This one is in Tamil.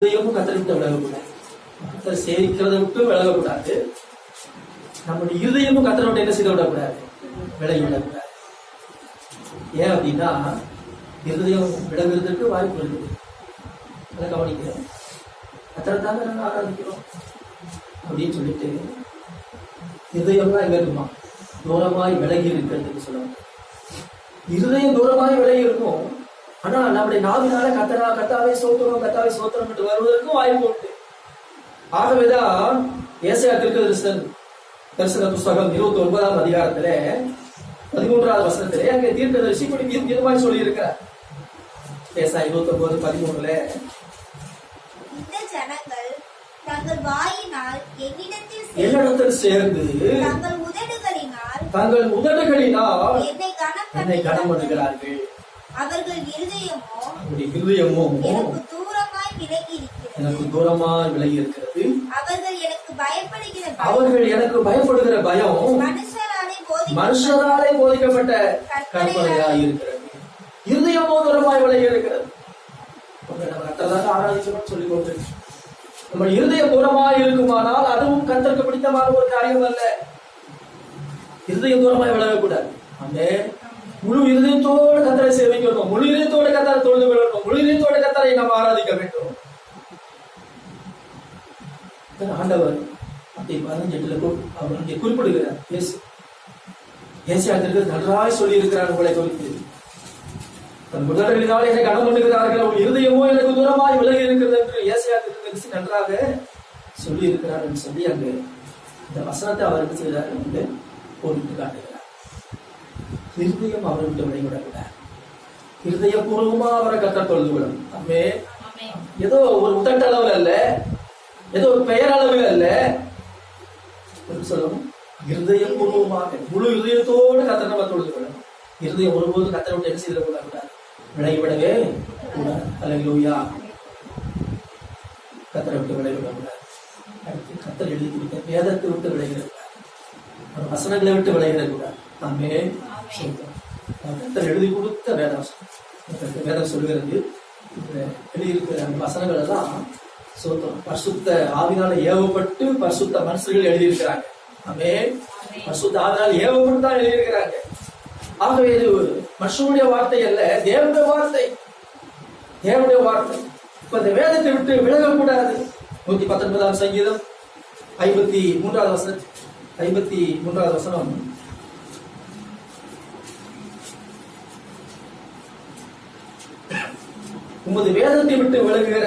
இருதயமும் கத்தரை விட்டு விலகக்கூடாது. கத்தரை சேவிக்கிறத விட்டு விலகக்கூடாது. நம்முடைய இருதயமும் கத்தரை விட்டு என்ன செய்து விடக்கூடாது, விலகி விடக்கூடாது. ஏன் அப்படின்னா இருதயம் விலகுறதுக்கு வாய்ப்பு இருக்குது. அதை கவனிக்கிறோம். கத்தரை தாங்க நாங்கள் ஆராதிக்கிறோம் அப்படின்னு சொல்லிட்டு இருதயம்லாம் எங்க இருக்குமா, தூரமாய் விலகி இருக்கிறதுக்கு சொல்லுவாங்க. இருதயம் தூரமாய் விலகி இருக்கும். ஆனா நம்முடைய நாவினால கத்தாவே சோத்திரம் என்று வருவதற்கும் வாய்ப்பு உண்டு. ஆகவேதான் ஏசாயா தரிசன புஸ்தகம் 29ஆம் அதிகாரத்திலே 13வது வசனத்திலே அங்கே தீர்க்கதரிசி தீர்மானம் சொல்லி இருக்கிறார். ஏசாயா 29:13 இந்த ஜனங்கள் தங்கள் வாயினால் என்னிடத்தில் சேர்ந்து தங்கள் உதடுகளினால் என்னை கனம் பண்ணுகிறார்கள். அவர்கள் இருதயமோ எனக்கு தூரமாய் விலகி இருக்கிறது. அவர்கள் எனக்கு பயப்படுகிற பயம் மனுஷராலே போதிக்கப்பட்ட கற்பனையாக இருக்கிறது. இருதயமோ தூரமாய் விலகி இருக்கிறது. ஆராய்ச்சி சொல்லிக் கொண்டு நம்ம இருதயம் தூரமாய் இருக்குமானால் அதுவும் கர்த்தருக்கு பிடித்தமான ஒரு காரியம் அல்ல. இருதயம் தூரமாய் விலகக்கூடாது. அந்த முழு இதயத்தோடு கத்தரை சேவிக்கணும், முழு இதயத்தோடு கத்தரை தொழுது கொள்ளணும், முழு இதயத்தோடு கத்தரை நாம் ஆராதிக்க வேண்டும். ஆண்டவர் 15:8 அவர் அங்கே குறிப்பிடுகிறார். ஏசாயாவிற்கு நன்றாய் சொல்லி இருக்கிறார் உங்களை குறித்து. தன் உதடுகளினால் என்னை கனம் பண்ணுகிறார்கள், அவள் இருதயமோ எனக்கு தூரமாய் விலகி இருக்கிறது என்று ஏசாயாவிற்கு நன்றாக சொல்லி இருக்கிறார் என்று சொல்லி அங்கு இந்த வசனத்தை அவருக்கு செய்தார் என்று கோரிட்டு காட்டுகிறார். இருதயம் அவரை விட்டு விடைவிடக்கூடாது. இருதயபூர்வமா அவரை கத்தர் தொழுது விடும். அம்மே ஏதோ ஒரு உதட்டளவில் அல்ல, ஏதோ ஒரு பெயர் அளவில் அல்ல, சொல்லணும் இருதயபூர்வமாக முழு இருதயத்தோடு கத்தர் நம்ம தொழுது விடணும். இருதயம் ஒருபோது கத்தரை விட்டு என்ன செய்து விடக்கூடாது, விடைவிடவே கூடாது. அல்லேலூயா. கத்தரை விட்டு விடைவிடக்கூடாது. அடுத்து கத்தர் எழுதி கொடுத்த வேதத்தை விட்டு விடைவிடக்கூடாது, வசனங்களை விட்டு விடைவிடக்கூடாது. அம்மே கர்த்தர் எழுதி கொடுத்த வேதம் சொல்லுகிறது. எழுதியிருக்கிற அந்த வசனங்கள் எல்லாம் பரிசுத்த ஆவினால ஏவப்பட்டு பரிசுத்த மனுஷர்கள் எழுதியிருக்கிறாங்க. ஆமே, பரிசுத்த ஆவினால ஏவப்பட்டு தான் எழுதியிருக்கிறாங்க. ஆகவே இது மனுஷனுடைய வார்த்தை அல்ல, தேவனுடைய வார்த்தை. தேவனுடைய வார்த்தை. இப்ப இந்த வேதத்தை விட்டு விலகக்கூடாது. 119ஆம் சங்கீதம் 53வது வசனம் உமது வேதத்தை விட்டு விலகுகிற